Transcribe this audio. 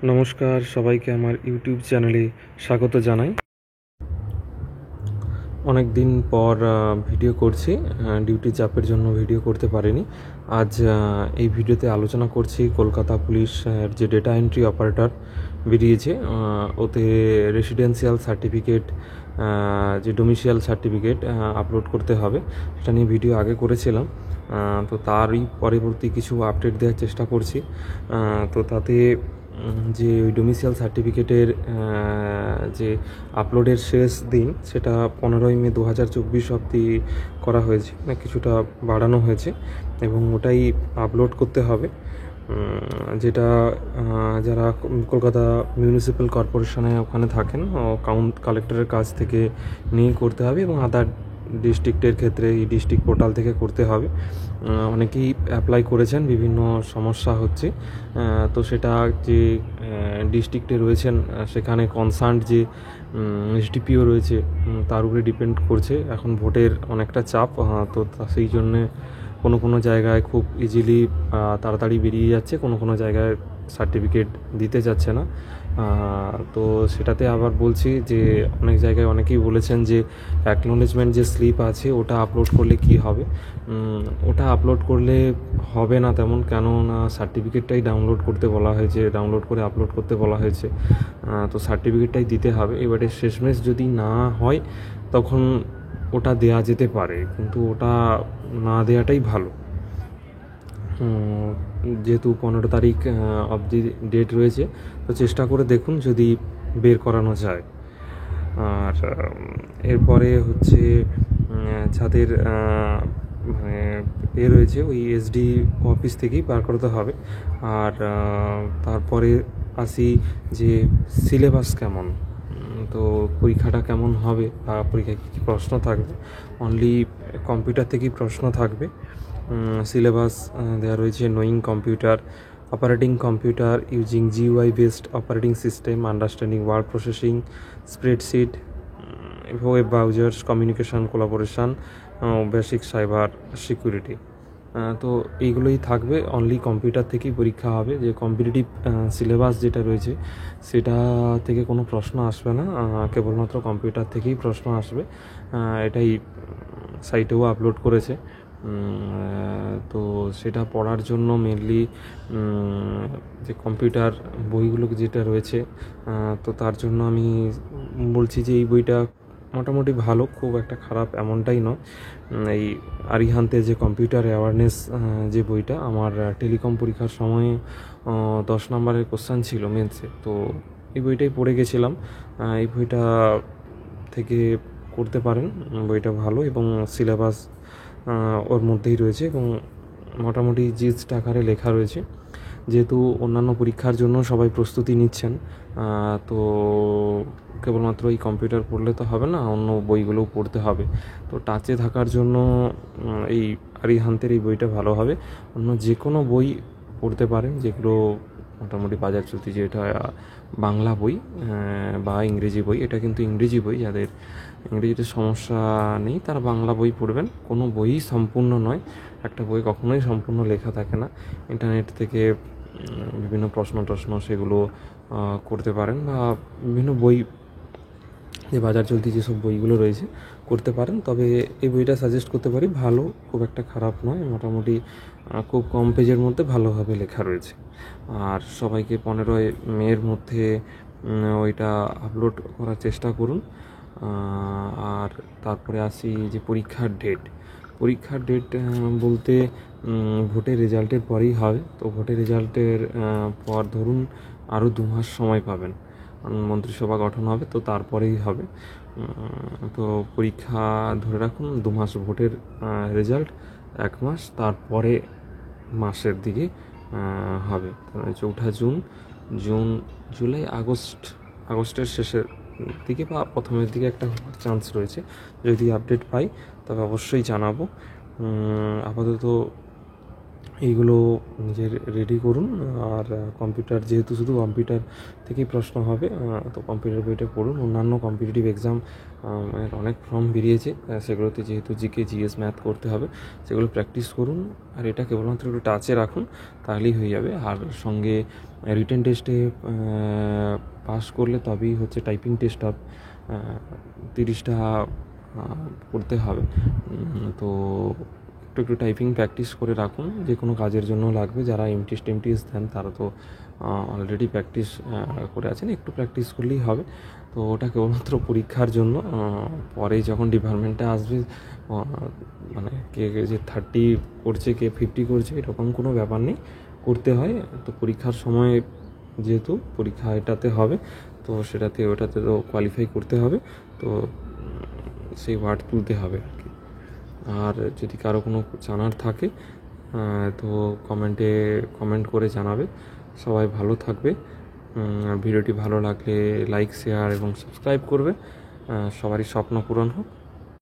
নমস্কার সবাইকে আমার ইউটিউব চ্যানেলে স্বাগত জানাই। অনেক দিন পর ভিডিও করছি, ডিউটি চাপের জন্য ভিডিও করতে পারিনি। আজ এই ভিডিওতে আলোচনা করছি কলকাতা পুলিশ যে ডেটা এন্ট্রি অপারেটর বেরিয়েছে, ওতে রেসিডেন্সিয়াল সার্টিফিকেট, যে ডোমিসিয়াল সার্টিফিকেট আপলোড করতে হবে, সেটা নিয়ে ভিডিও আগে করেছিলাম। তো তারই পরবর্তী কিছু আপডেট দেওয়ার চেষ্টা করছি। তো তাতে যে ওই ডোমিসিয়াল সার্টিফিকেটের যে আপলোডের শেষ দিন, সেটা 15ই মে 2024 অবধি করা হয়েছে, মানে কিছুটা বাড়ানো হয়েছে এবং ওটাই আপলোড করতে হবে। যেটা যারা কলকাতা মিউনিসিপ্যাল কর্পোরেশনে ওখানে থাকেন, কালেক্টরের কাছ থেকে নিয়ে করতে হবে এবং আদার ডিস্ট্রিক্টের ক্ষেত্রে এই ডিস্ট্রিক্ট পোর্টাল থেকে করতে হবে। অনেকেই অ্যাপ্লাই করেছেন, বিভিন্ন সমস্যা হচ্ছে। তো সেটা যে ডিস্ট্রিক্টে রয়েছেন সেখানে কনসার্নড যে এসডিপিও রয়েছে তার উপরে ডিপেন্ড করছে। এখন ভোটের অনেকটা চাপ, তো সেই জন্যে কোনো জায়গায় খুব ইজিলি তাড়াতাড়ি বেরিয়ে যাচ্ছে, কোনো জায়গায় সার্টিফিকেট দিতে যাচ্ছে না। তো সেটাতে আবার বলছি যে অনেক জায়গায় অনেকেই বলেছেন যে অ্যাকনোলেজমেন্ট যে স্লিপ আছে ওটা আপলোড করলে কি হবে। ওটা আপলোড করলে হবে না তেমন, কেননা সার্টিফিকেটটাই ডাউনলোড করতে বলা হয়েছে, ডাউনলোড করে আপলোড করতে বলা হয়েছে। তো সার্টিফিকেটটাই দিতে হবে। এবারে শেষমেশ যদি না হয় তখন ওটা দেয়া যেতে পারে, কিন্তু ওটা না দেওয়াটাই ভালো। যেহেতু 15 তারিখ অবধি ডেট রয়েছে, তো চেষ্টা করে দেখুন যদি বের করানো যায়। আর এরপরে হচ্ছে যাদের মানে রয়েছে ওই এসডি অফিস থেকেই পার করতে হবে। আর তারপরে আসি যে সিলেবাস কেমন, তো পরীক্ষাটা কেমন হবে বা পরীক্ষায় কী কী প্রশ্ন থাকবে। অনলি কম্পিউটার থেকেই প্রশ্ন থাকবে। সিলেবাস দেওয়া রয়েছে knowing computer, operating computer using GUI based operating system, understanding word processing, spreadsheet, web browsers, communication, collaboration, basic cyber security. তো এইগুলোই থাকবে। অনলি কম্পিউটার থেকেই পরীক্ষা হবে। যে কম্পিটিটিভ সিলেবাস যেটা রয়েছে সেটা থেকে কোনো প্রশ্ন আসবে না, কেবলমাত্র কম্পিউটার থেকেই প্রশ্ন আসবে। এটাই সাইটেও আপলোড করেছে। তো সেটা পড়ার জন্য মেনলি যে কম্পিউটার বইগুলো যেটা রয়েছে, তো তার জন্য আমি বলছি যে এই বইটা মোটামুটি ভালো, খুব একটা খারাপ এমনটাই নয়। এই আরিহান্তের যে কম্পিউটার অ্যাওয়ারনেস যে বইটা, আমার টেলিকম পরীক্ষার সময় 10 নম্বরের কোশ্চেন ছিল মেন্সে, তো এই বইটাই পড়ে গেছিলাম। এই বইটা থেকে করতে পারেন, বইটা ভালো এবং সিলেবাস ওর মধ্যেই রয়েছে এবং মোটামুটি জিস্ট আকারে লেখা রয়েছে। যেহেতু অন্যান্য পরীক্ষার জন্য সবাই প্রস্তুতি নিচ্ছেন, তো কেবলমাত্র এই কম্পিউটার পড়লে তো হবে না, অন্য বইগুলোও পড়তে হবে। তো টাচে থাকার জন্য এই আরিহান্তের এই বইটা ভালো হবে। অন্য যে কোনো বই পড়তে পারেন যেগুলো মোটামুটি বাজার চলতি, যেটা বাংলা বই বা ইংরেজি বই। এটা কিন্তু ইংরেজি বই, যাদের ইংরেজিতে সমস্যা নেই তারা বাংলা বই পড়বেন। কোনো বইই সম্পূর্ণ নয়, একটা বই কখনোই সম্পূর্ণ লেখা থাকে না। ইন্টারনেট থেকে বিভিন্ন প্রশ্ন সেগুলো করতে পারেন, বা বিভিন্ন বই যে বাজার চলতি যেসব বইগুলো রয়েছে করতে পারেন। তবে এই বইটা সাজেস্ট করতে পারি, ভালো, খুব একটা খারাপ নয়, মোটামুটি খুব কম পেজের মধ্যে ভালোভাবে লেখা রয়েছে। আর সবাইকে 15ই মের মধ্যে ওইটা আপলোড করার চেষ্টা করুন। আর তারপরে আসি যে পরীক্ষার ডেট বলতে ভোটের রেজাল্টের পরেই হবে। তো ভোটের রেজাল্টের পর ধরুন আরও 2 মাস সময় পাবেন, মন্ত্রিসভা গঠন হবে, তো তারপরেই হবে। তো পরীক্ষা ধরে রাখুন 2 মাস, ভোটের রেজাল্ট 1 মাস, তারপরে মাসের দিকে হবে। 4 জুন, জুলাই, আগস্টের শেষের দিকে বা প্রথমের দিকে একটা চান্স রয়েছে। যদি আপডেট পাই তবে অবশ্যই জানাবো। আপাতত এইগুলো নিজের রেডি করুন। আর কম্পিউটার, যেহেতু শুধু কম্পিউটার থেকেই প্রশ্ন হবে, তো কম্পিউটার বইটা পড়ুন। অন্যান্য কম্পিটিটিভ এক্সাম এর অনেক ফর্ম বেরিয়েছে, সেগুলোতে যেহেতু জিকে জিএস ম্যাথ করতে হবে, সেগুলো প্র্যাকটিস করুন। আর এটা কেবলমাত্র একটু টাচে রাখুন, তাহলেই হয়ে যাবে। আর সঙ্গে রিটেন টেস্টে পাস করলে তবেই হচ্ছে টাইপিং টেস্ট হবে, 30টা করতে হবে। তো একটু একটু টাইপিং প্র্যাকটিস করে রাখুন, যে কোনো কাজের জন্য লাগবে। যারা এমটিএস দেন তারা তো অলরেডি প্র্যাকটিস করে আছেন, একটু প্র্যাকটিস করলেই হবে। তো ওটা কেবলমাত্র পরীক্ষার জন্য। পরে যখন ডিপার্টমেন্টে আসবে, মানে কে যে 30 করছে, কে 50 করছে, এরকম কোনো ব্যাপার নেই, করতে হয়। তো পরীক্ষার সময় যেহেতু পরীক্ষা এটাতে হবে, তো ওটাতে তো কোয়ালিফাই করতে হবে। তো সেই ওয়ার্ড তুলতে হবে আর কি। আর যদি কারো কোনো জানার থাকে, তো কমেন্ট করে জানাবে। সবাই ভালো থাকবে। ভিডিওটি ভালো লাগলে লাইক, শেয়ার এবং সাবস্ক্রাইব করবে। সবারই স্বপ্ন পূরণ হোক।